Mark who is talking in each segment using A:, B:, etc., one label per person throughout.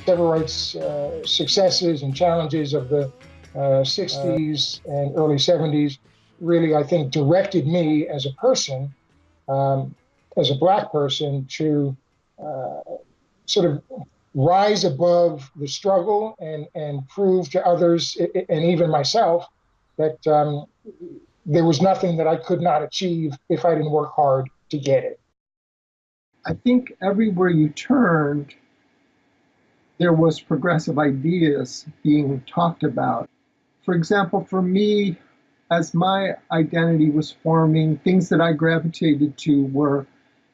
A: civil rights successes and challenges of the 60s and early 70s really, I think, directed me as a person, as a Black person, to sort of rise above the struggle and prove to others and even myself that there was nothing that I could not achieve if I didn't work hard to get it.
B: I think everywhere you turned, there was progressive ideas being talked about. For example, for me, as my identity was forming, things that I gravitated to were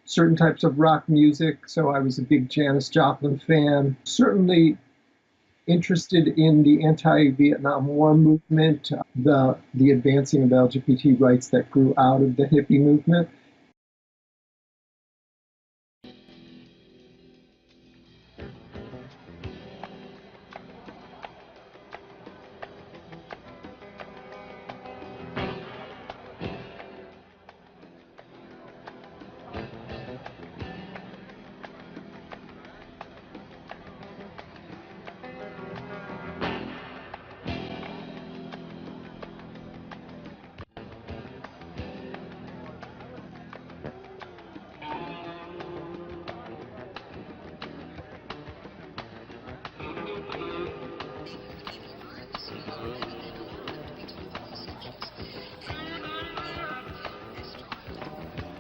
B: certain types of rock music. So I was a big Janis Joplin fan, certainly interested in the anti-Vietnam War movement, the advancing of LGBT rights that grew out of the hippie movement.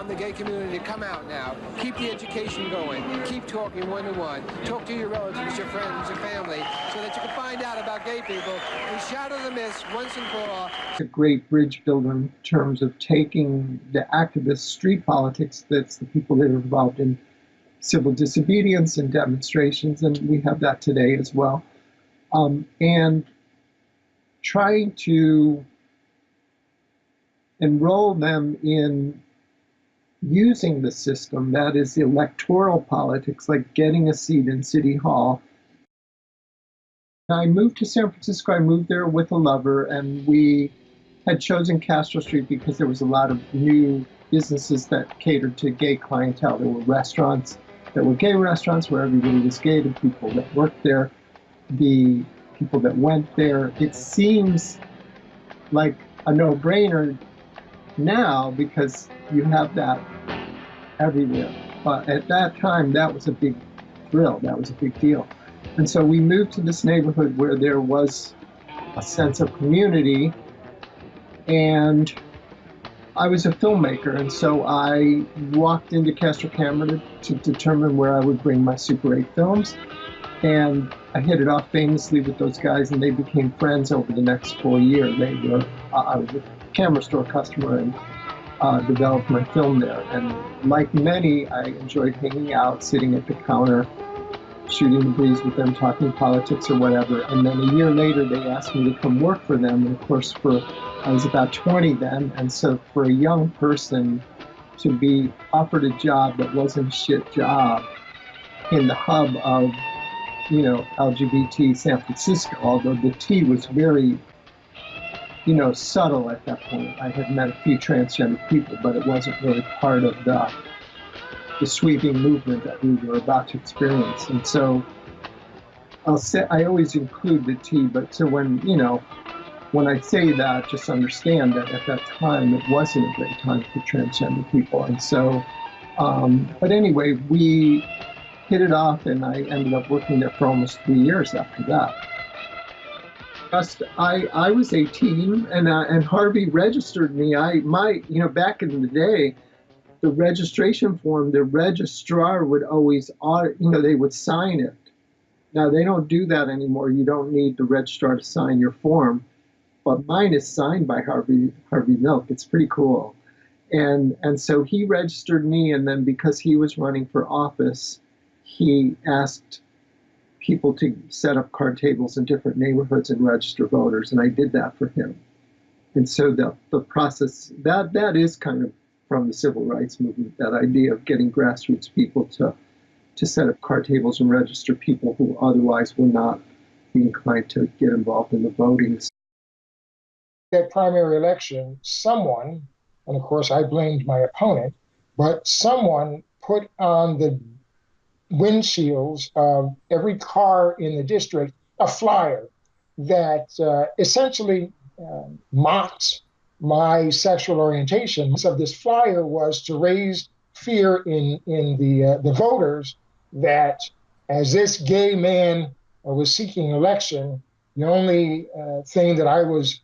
C: The gay community, come out now. Keep the education going. Keep talking one-to-one. Talk to your relatives, your friends, your family, so that you can find out about gay people and shatter the myths once and for all.
B: It's a great bridge builder in terms of taking the activist street politics, that's the people that are involved in civil disobedience and demonstrations, and we have that today as well, and trying to enroll them in using the system, that is electoral politics, like getting a seat in City Hall. I moved to San Francisco. I moved there with a lover, and we had chosen Castro Street because there was a lot of new businesses that catered to gay clientele. There were restaurants that were gay restaurants where everybody was gay, the people that worked there, the people that went there. It seems like a no-brainer now because you have that everywhere. But at that time, that was a big thrill. That was a big deal. And so we moved to this neighborhood where there was a sense of community. And I was a filmmaker. And so I walked into Castro Camera to determine where I would bring my Super 8 films. And I hit it off famously with those guys, and they became friends over the next 4 years. I was a camera store customer and developed my film there. And like many, I enjoyed hanging out, sitting at the counter, shooting the breeze with them, talking politics or whatever. And then a year later, they asked me to come work for them. And of course, I was about 20 then. And so for a young person to be offered a job that wasn't a shit job in the hub of, LGBT San Francisco, although the T was very, subtle at that point. I had met a few transgender people, but it wasn't really part of the sweeping movement that we were about to experience. And so I always include the T, but so when I say that, just understand that at that time, it wasn't a great time for transgender people. And so, but anyway, we hit it off, and I ended up working there for almost 3 years after that. I was 18, and Harvey registered me. Back in the day, the registration form, the registrar would always, they would sign it. Now they don't do that anymore. You don't need the registrar to sign your form, but mine is signed by Harvey Milk. It's pretty cool. And so he registered me, and then because he was running for office, he asked people to set up card tables in different neighborhoods and register voters, and I did that for him. And so the process, that is kind of from the civil rights movement, that idea of getting grassroots people to set up card tables and register people who otherwise would not be inclined to get involved in the voting.
A: That primary election, someone, and of course I blamed my opponent, but someone put on the windshields of every car in the district a flyer that essentially mocked my sexual orientation. So this flyer was to raise fear in the voters that as this gay man was seeking election, the only thing that I was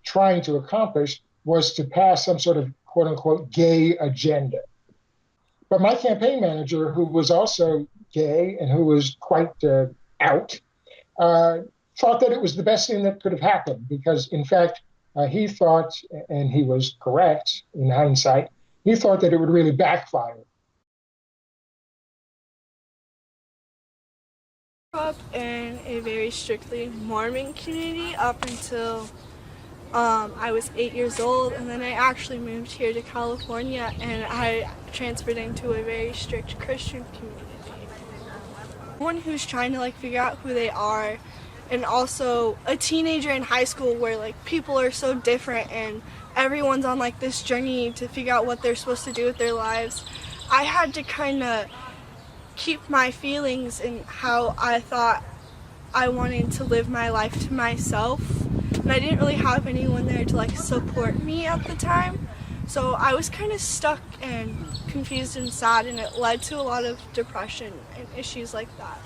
A: trying to accomplish was to pass some sort of quote unquote gay agenda. But my campaign manager, who was also gay and who was quite out, thought that it was the best thing that could have happened because, in fact, he thought, and he was correct in hindsight, he thought that it would really backfire.
D: I grew up in a very strictly Mormon community up until I was 8 years old, and then I actually moved here to California and I transferred into a very strict Christian community. One who's trying to figure out who they are, and also a teenager in high school where people are so different and everyone's on this journey to figure out what they're supposed to do with their lives. I had to kind of keep my feelings and how I thought I wanted to live my life to myself, and I didn't really have anyone there to support me at the time, so I was kind of stuck and confused and sad, and it led to a lot of depression and issues like that.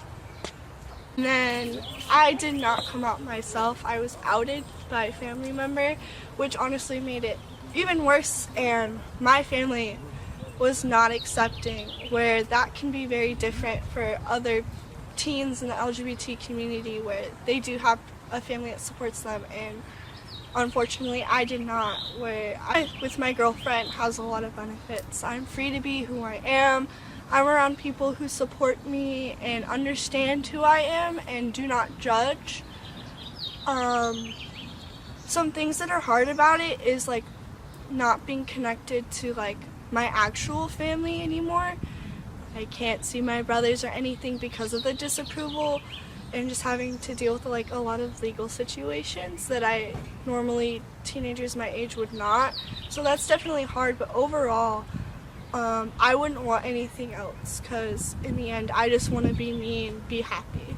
D: And then I did not come out myself. I was outed by a family member, which honestly made it even worse, and my family was not accepting, where that can be very different for other teens in the LGBT community where they do have a family that supports them, and unfortunately I did not, where I, with my girlfriend, has a lot of benefits. I'm free to be who I am. I'm around people who support me and understand who I am and do not judge. Some things that are hard about it is not being connected to my actual family anymore. I can't see my brothers or anything because of the disapproval, and just having to deal with a lot of legal situations that normally teenagers my age would not. So that's definitely hard, but overall I wouldn't want anything else, because in the end I just want to be me and be happy.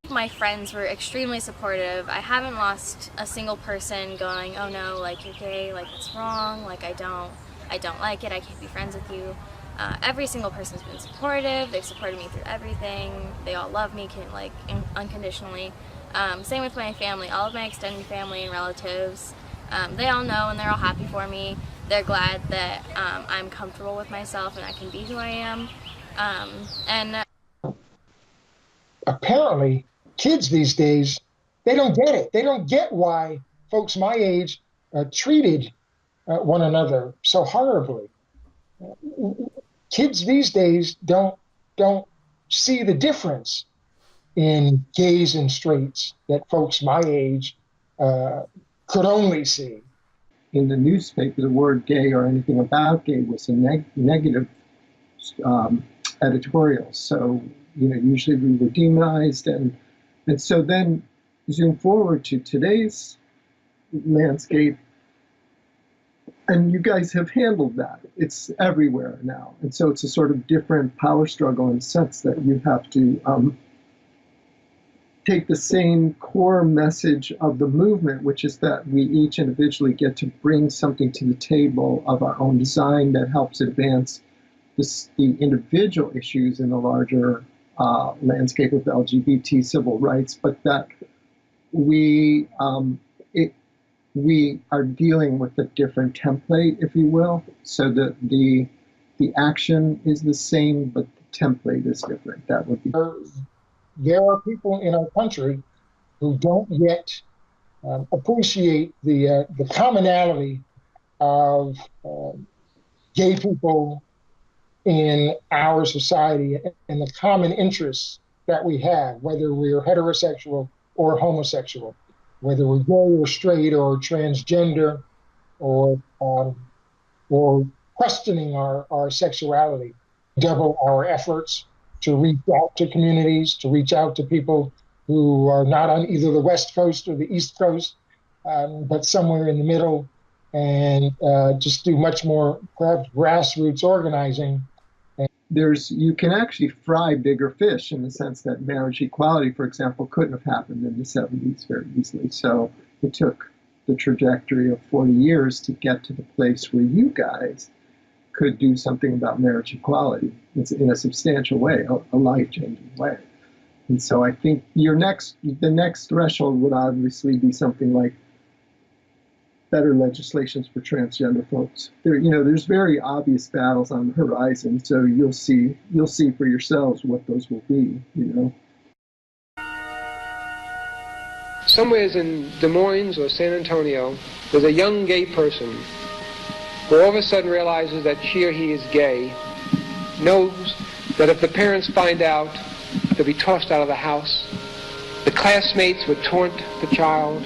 E: My friends were extremely supportive. I haven't lost a single person going, oh no, you're gay, it's wrong, I don't like it, I can't be friends with you. Every single person's been supportive. They've supported me through everything. They all love me unconditionally. Same with my family. All of my extended family and relatives, they all know and they're all happy for me. They're glad that I'm comfortable with myself and I can be who I am.
A: Apparently, kids these days, they don't get it. They don't get why folks my age treated one another so horribly. Kids these days don't see the difference in gays and straights that folks my age could only see.
B: In the newspaper, the word gay or anything about gay was a negative editorial. So, usually we were demonized. And so then zoom forward to today's landscape, and you guys have handled that. It's everywhere now. And so it's a sort of different power struggle in the sense that you have to take the same core message of the movement, which is that we each individually get to bring something to the table of our own design that helps advance the individual issues in the larger landscape of LGBT civil rights, but that we are dealing with a different template, if you will, so that the action is the same, but the template is different. That would be.
A: There are people in our country who don't yet appreciate the commonality of gay people in our society and the common interests that we have, whether we're heterosexual or homosexual, whether we're gay or straight or transgender or questioning our sexuality. Double our efforts to reach out to communities, to reach out to people who are not on either the West Coast or the East Coast, but somewhere in the middle, and just do much more perhaps grassroots organizing.
B: you can actually fry bigger fish in the sense that marriage equality, for example, couldn't have happened in the 70s very easily. So it took the trajectory of 40 years to get to the place where you guys could do something about marriage equality in a substantial way, a life-changing way. And so I think the next threshold would obviously be something like better legislations for transgender folks. There's very obvious battles on the horizon, so you'll see for yourselves what those will be.
C: Somewhere in Des Moines or San Antonio, there's a young gay person who all of a sudden realizes that she or he is gay, knows that if the parents find out, they'll be tossed out of the house. The classmates would taunt the child,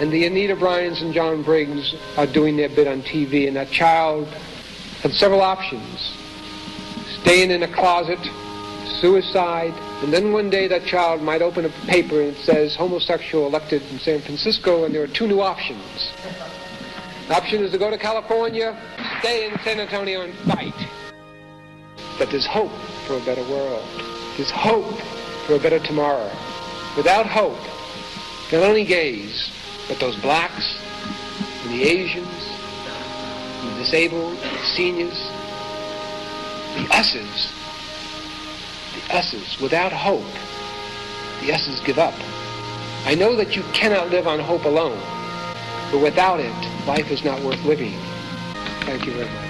C: and the Anita Bryans and John Briggs are doing their bit on TV, and that child had several options: staying in a closet, suicide, and then one day that child might open a paper and it says homosexual elected in San Francisco, and there are two new options. The option is to go to California, stay in San Antonio and fight. But there's hope for a better world. There's hope for a better tomorrow. Without hope, not only gays, but those blacks, and the Asians, and the disabled, and the seniors, the us's, without hope, the us's give up. I know that you cannot live on hope alone, but without it, life is not worth living. Thank you very much.